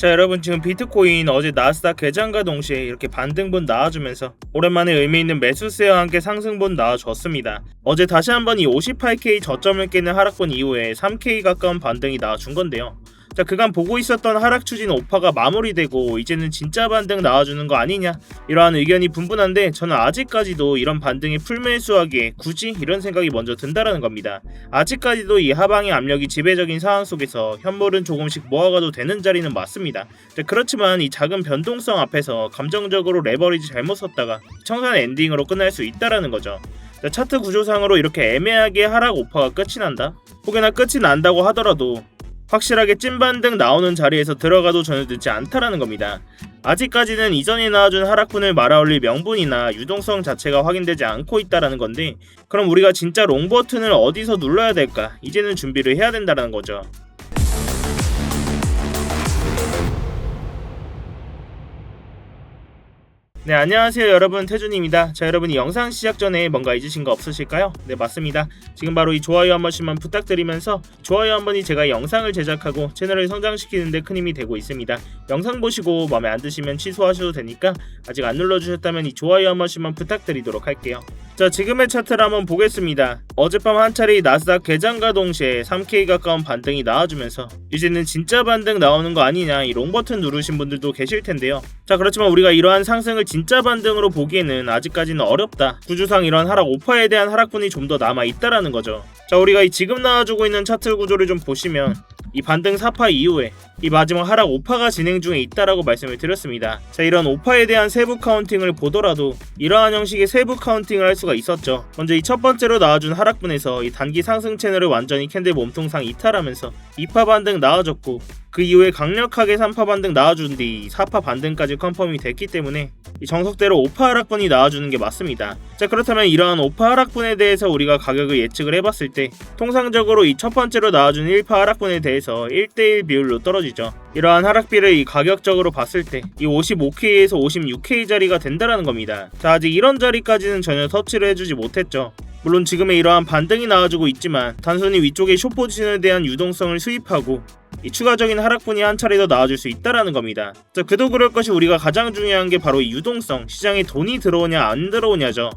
자, 여러분, 지금 비트코인 어제 나스닥 개장과 동시에 이렇게 반등분 나와주면서 오랜만에 의미있는 매수세와 함께 상승분 나와줬습니다. 어제 다시 한번 이 58K 저점을 깨는 하락분 이후에 3K 가까운 반등이 나와준 건데요. 자, 그간 보고 있었던 하락 추진 오파가 마무리되고 이제는 진짜 반등 나와주는 거 아니냐, 이러한 의견이 분분한데 저는 아직까지도 이런 반등에 풀매수하기에 굳이 이런 생각이 먼저 든다라는 겁니다. 아직까지도 이 하방의 압력이 지배적인 상황 속에서 현물은 조금씩 모아가도 되는 자리는 맞습니다. 자, 그렇지만 이 작은 변동성 앞에서 감정적으로 레버리지 잘못 썼다가 청산 엔딩으로 끝날 수 있다라는 거죠. 자, 차트 구조상으로 이렇게 애매하게 하락 오파가 끝이 난다? 혹여나 끝이 난다고 하더라도 확실하게 찐반등 나오는 자리에서 들어가도 전혀 늦지 않다라는 겁니다. 아직까지는 이전에 나와준 하락분을 말아올릴 명분이나 유동성 자체가 확인되지 않고 있다라는 건데, 그럼 우리가 진짜 롱 버튼을 어디서 눌러야 될까? 이제는 준비를 해야 된다는 거죠. 네, 안녕하세요 여러분, 태준입니다. 자, 여러분, 이 영상 시작 전에 뭔가 잊으신 거 없으실까요? 네, 맞습니다. 지금 바로 이 좋아요 한 번씩만 부탁드리면서, 좋아요 한 번이 제가 영상을 제작하고 채널을 성장시키는 데 큰 힘이 되고 있습니다. 영상 보시고 마음에 안 드시면 취소하셔도 되니까 아직 안 눌러주셨다면 이 좋아요 한 번씩만 부탁드리도록 할게요. 자, 지금의 차트를 한번 보겠습니다. 어젯밤 한 차례 나스닥 개장과 동시에 3K 가까운 반등이 나와주면서 이제는 진짜 반등 나오는 거 아니냐, 이 롱 버튼 누르신 분들도 계실 텐데요. 자, 그렇지만 우리가 이러한 상승을 진짜 반등으로 보기에는 아직까지는 어렵다. 구조상 이러한 하락 오파에 대한 하락분이 좀 더 남아 있다라는 거죠. 자, 우리가 이 지금 나와주고 있는 차트 구조를 좀 보시면 이 반등 4파 이후에 이 마지막 하락 오파가 진행 중에 있다라고 말씀을 드렸습니다. 자, 이런 오파에 대한 세부 카운팅을 보더라도 이러한 형식의 세부 카운팅을 할 수가 있었죠. 먼저 이 첫 번째로 나와준 하락분에서 이 단기 상승 채널을 완전히 캔들 몸통상 이탈하면서 2파 반등 나와줬고, 그 이후에 강력하게 3파 반등 나와준 뒤 4파 반등까지 컨펌이 됐기 때문에 이 정석대로 5파 하락분이 나와주는 게 맞습니다. 자, 그렇다면 이러한 5파 하락분에 대해서 우리가 가격을 예측을 해봤을 때 통상적으로 이 첫 번째로 나와준 1파 하락분에 대해서 1대1 비율로 떨어지죠. 이러한 하락비를 이 가격적으로 봤을 때 이 55K에서 56K 자리가 된다라는 겁니다. 자, 아직 이런 자리까지는 전혀 터치를 해주지 못했죠. 물론 지금의 이러한 반등이 나와주고 있지만 단순히 위쪽의 숏 포지션에 대한 유동성을 수입하고 이 추가적인 하락분이 한 차례 더 나와줄 수 있다라는 겁니다. 자, 그도 그럴 것이 우리가 가장 중요한 게 바로 이 유동성, 시장에 돈이 들어오냐 안 들어오냐죠.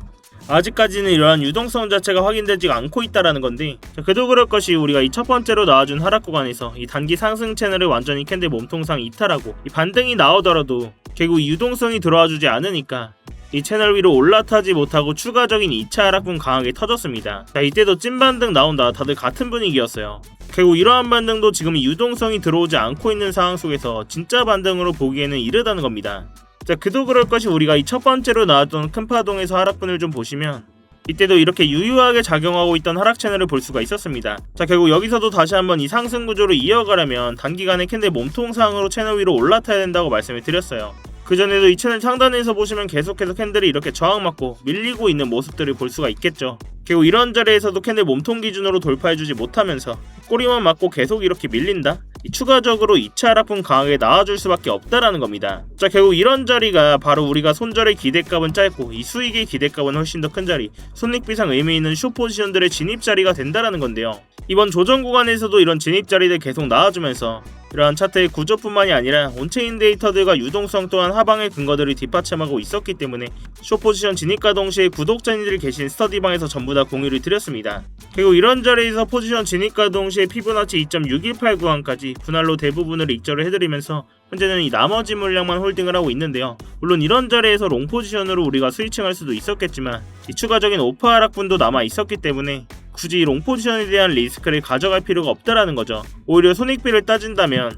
아직까지는 이러한 유동성 자체가 확인되지가 않고 있다라는 건데, 자, 그도 그럴 것이 우리가 이 첫 번째로 나와준 하락 구간에서 이 단기 상승 채널을 완전히 캔들 몸통상 이탈하고 이 반등이 나오더라도 결국 유동성이 들어와주지 않으니까 이 채널 위로 올라타지 못하고 추가적인 2차 하락분 강하게 터졌습니다. 자, 이때도 찐반등 나온다, 다들 같은 분위기였어요. 결국 이러한 반등도 지금 유동성이 들어오지 않고 있는 상황 속에서 진짜 반등으로 보기에는 이르다는 겁니다. 자, 그도 그럴 것이 우리가 이 첫 번째로 나왔던 큰 파동에서 하락분을 좀 보시면 이때도 이렇게 유효하게 작용하고 있던 하락 채널을 볼 수가 있었습니다. 자, 결국 여기서도 다시 한번 이 상승 구조를 이어가려면 단기간에 캔들 몸통상으로 채널 위로 올라타야 된다고 말씀을 드렸어요. 그전에도 이 채널 상단에서 보시면 계속해서 캔들이 이렇게 저항맞고 밀리고 있는 모습들을 볼 수가 있겠죠. 결국 이런 자리에서도 캔들 몸통 기준으로 돌파해주지 못하면서 꼬리만 맞고 계속 이렇게 밀린다? 추가적으로 2차 하락분 강하게 나와줄 수밖에 없다라는 겁니다. 자, 결국 이런 자리가 바로 우리가 손절의 기대값은 짧고 이 수익의 기대값은 훨씬 더 큰 자리, 손익비상 의미 있는 숏 포지션들의 진입 자리가 된다라는 건데요. 이번 조정 구간에서도 이런 진입 자리들 계속 나와주면서 이러한 차트의 구조뿐만이 아니라 온체인 데이터들과 유동성 또한 하방의 근거들이 뒷받침하고 있었기 때문에 숏포지션 진입과 동시에 구독자님들이 계신 스터디방에서 전부 다 공유를 드렸습니다. 그리고 이런 자리에서 포지션 진입과 동시에 피보나치 2.618 구간까지 분할로 대부분을 익절을 해드리면서 현재는 이 나머지 물량만 홀딩을 하고 있는데요. 물론 이런 자리에서 롱 포지션으로 우리가 스위칭할 수도 있었겠지만 이 추가적인 오파 하락분도 남아 있었기 때문에 굳이 롱 포지션에 대한 리스크를 가져갈 필요가 없다라는 거죠. 오히려 손익비를 따진다면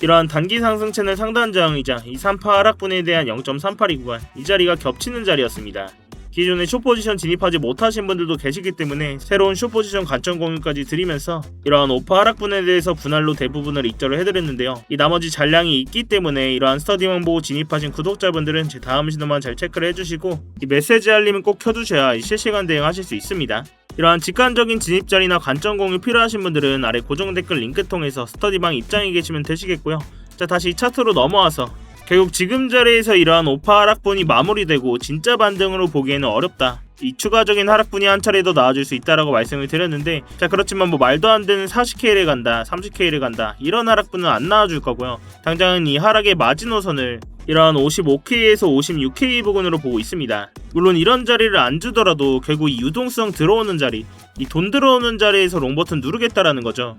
이러한 단기 상승 채널 상단 저항이자 이 3파 하락분에 대한 0.382 구간, 이 자리가 겹치는 자리였습니다. 기존에 숏포지션 진입하지 못하신 분들도 계시기 때문에 새로운 숏포지션 관점 공유까지 드리면서 이러한 오파 하락분에 대해서 분할로 대부분을 익절을 해드렸는데요. 이 나머지 잔량이 있기 때문에 이러한 스터디만 보고 진입하신 구독자분들은 제 다음 신호만 잘 체크를 해주시고 이 메시지 알림은 꼭 켜두셔야 이 실시간 대응하실 수 있습니다. 이러한 직관적인 진입 자리나 관점 공유 필요하신 분들은 아래 고정 댓글 링크 통해서 스터디방 입장해 계시면 되시겠고요. 자, 다시 차트로 넘어와서 결국 지금 자리에서 이러한 오파 하락분이 마무리되고 진짜 반등으로 보기에는 어렵다. 이 추가적인 하락분이 한 차례 더 나와줄 수 있다라고 말씀을 드렸는데, 자 그렇지만 뭐 말도 안 되는 40K를 간다 30K를 간다 이런 하락분은 안 나와줄 거고요. 당장은 이 하락의 마지노선을 이러한 55K에서 56K 부근으로 보고 있습니다. 물론 이런 자리를 안 주더라도 결국 이 유동성 들어오는 자리, 이 돈 들어오는 자리에서 롱 버튼 누르겠다라는 거죠.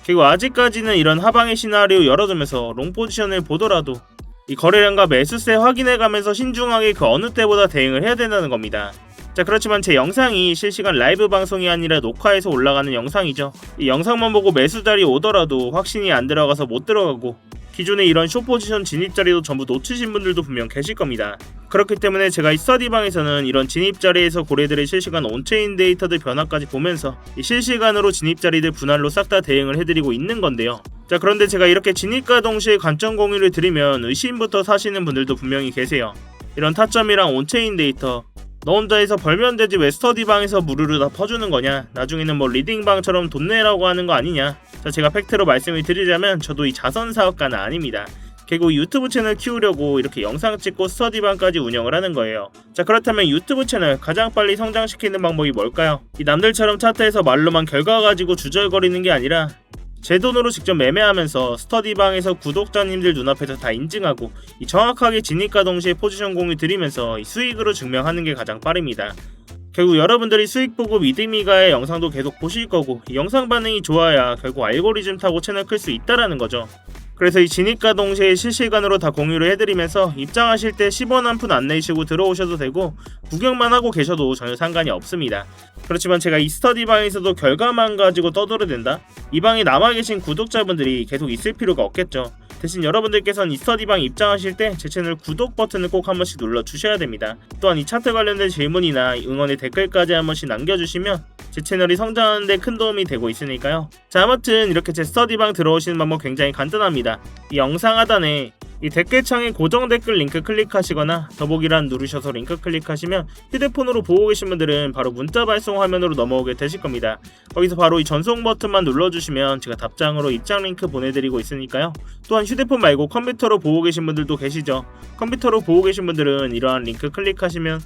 그리고 아직까지는 이런 하방의 시나리오 열어두면서 롱 포지션을 보더라도 이 거래량과 매수세 확인해가면서 신중하게 그 어느 때보다 대응을 해야 된다는 겁니다. 자 그렇지만 제 영상이 실시간 라이브 방송이 아니라 녹화해서 올라가는 영상이죠. 이 영상만 보고 매수 자리 오더라도 확신이 안 들어가서 못 들어가고 기존에 이런 숏 포지션 진입 자리도 전부 놓치신 분들도 분명 계실 겁니다. 그렇기 때문에 제가 이 스터디방에서는 이런 진입 자리에서 고래들의 실시간 온체인 데이터들 변화까지 보면서 이 실시간으로 진입 자리들 분할로 싹 다 대응을 해드리고 있는 건데요. 자 그런데 제가 이렇게 진입과 동시에 관점 공유를 드리면 의심부터 사시는 분들도 분명히 계세요. 이런 타점이랑 온체인 데이터 너 혼자해서 벌면 되지 왜 스터디방에서 무르르 다 퍼주는 거냐, 나중에는 뭐 리딩방처럼 돈 내라고 하는 거 아니냐. 자 제가 팩트로 말씀을 드리자면 저도 이 자선 사업가는 아닙니다. 결국 유튜브 채널 키우려고 이렇게 영상 찍고 스터디방까지 운영을 하는 거예요. 자 그렇다면 유튜브 채널 가장 빨리 성장시키는 방법이 뭘까요? 이 남들처럼 차트에서 말로만 결과 가지고 주절거리는 게 아니라 제 돈으로 직접 매매하면서 스터디방에서 구독자님들 눈앞에서 다 인증하고 이 정확하게 진입과 동시에 포지션 공유 드리면서 이 수익으로 증명하는 게 가장 빠릅니다. 결국 여러분들이 수익 보고 믿음이가의 영상도 계속 보실 거고 이 영상 반응이 좋아야 결국 알고리즘 타고 채널 클 수 있다라는 거죠. 그래서 이 진입과 동시에 실시간으로 다 공유를 해드리면서 입장하실 때 10원 한 푼 안 내시고 들어오셔도 되고 구경만 하고 계셔도 전혀 상관이 없습니다. 그렇지만 제가 이 스터디방에서도 결과만 가지고 떠들어댄다? 이 방에 남아 계신 구독자분들이 계속 있을 필요가 없겠죠. 대신 여러분들께서는 이 스터디방 입장하실 때 제 채널 구독 버튼을 꼭 한 번씩 눌러주셔야 됩니다. 또한 이 차트 관련된 질문이나 응원의 댓글까지 한 번씩 남겨주시면 제 채널이 성장하는 데 큰 도움이 되고 있으니까요. 자 아무튼 이렇게 제 스터디방 들어오시는 방법 굉장히 간단합니다. 이 영상 하단에 이 댓글창에 고정 댓글 링크 클릭하시거나 더보기란 누르셔서 링크 클릭하시면 휴대폰으로 보고 계신 분들은 바로 문자 발송 화면으로 넘어오게 되실 겁니다. 거기서 바로 이 전송 버튼만 눌러주시면 제가 답장으로 입장 링크 보내드리고 있으니까요. 또한 휴대폰 말고 컴퓨터로 보고 계신 분들도 계시죠. 컴퓨터로 보고 계신 분들은 이러한 링크 클릭하시면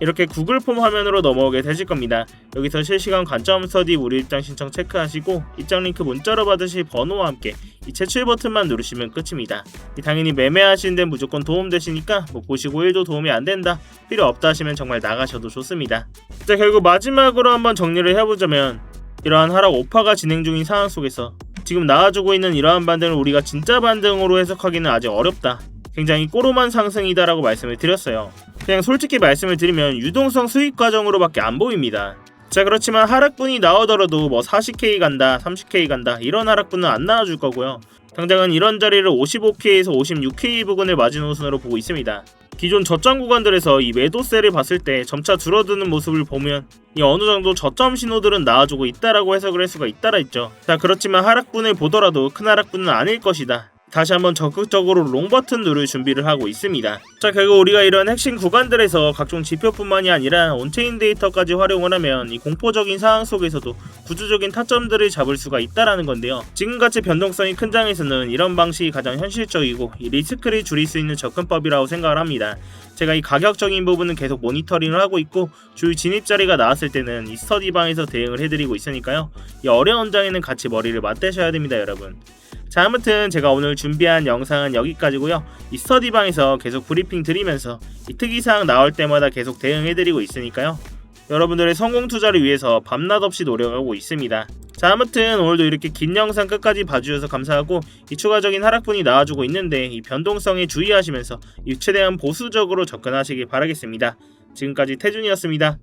이렇게 구글 폼 화면으로 넘어오게 되실 겁니다. 여기서 실시간 관점 스터디 무료 입장 신청 체크하시고 입장 링크 문자로 받으실 번호와 함께 이 제출 버튼만 누르시면 끝입니다. 당연히 매매하시는 데는 무조건 도움되시니까 뭐 보시고 1도 도움이 안 된다, 필요 없다 하시면 정말 나가셔도 좋습니다. 자 결국 마지막으로 한번 정리를 해보자면 이러한 하락 오파가 진행 중인 상황 속에서 지금 나와주고 있는 이러한 반등을 우리가 진짜 반등으로 해석하기는 아직 어렵다, 굉장히 꼬로만 상승이다 라고 말씀을 드렸어요. 그냥 솔직히 말씀을 드리면 유동성 수익 과정으로밖에 안 보입니다. 자 그렇지만 하락분이 나오더라도 뭐 40K 간다 30K 간다 이런 하락분은 안 나와줄 거고요. 당장은 이런 자리를 55K에서 56K 부근을 마지노선으로 보고 있습니다. 기존 저점 구간들에서 이 매도세를 봤을 때 점차 줄어드는 모습을 보면 이 어느정도 저점 신호들은 나와주고 있다라고 해석을 할 수가 있다라 했죠. 자 그렇지만 하락분을 보더라도 큰 하락분은 아닐 것이다, 다시 한번 적극적으로 롱 버튼 누를 준비를 하고 있습니다. 자 결국 우리가 이런 핵심 구간들에서 각종 지표뿐만이 아니라 온체인 데이터까지 활용을 하면 이 공포적인 상황 속에서도 구조적인 타점들을 잡을 수가 있다라는 건데요. 지금같이 변동성이 큰 장에서는 이런 방식이 가장 현실적이고 이 리스크를 줄일 수 있는 접근법이라고 생각을 합니다. 제가 이 가격적인 부분은 계속 모니터링을 하고 있고 주요 진입 자리가 나왔을 때는 이 스터디방에서 대응을 해드리고 있으니까요. 이 어려운 장에는 같이 머리를 맞대셔야 됩니다 여러분. 자 아무튼 제가 오늘 준비한 영상은 여기까지고요. 이 스터디방에서 계속 브리핑 드리면서 이 특이사항 나올 때마다 계속 대응해드리고 있으니까요. 여러분들의 성공 투자를 위해서 밤낮 없이 노력하고 있습니다. 자 아무튼 오늘도 이렇게 긴 영상 끝까지 봐주셔서 감사하고 이 추가적인 하락분이 나와주고 있는데 이 변동성에 주의하시면서 이 최대한 보수적으로 접근하시길 바라겠습니다. 지금까지 태준이었습니다.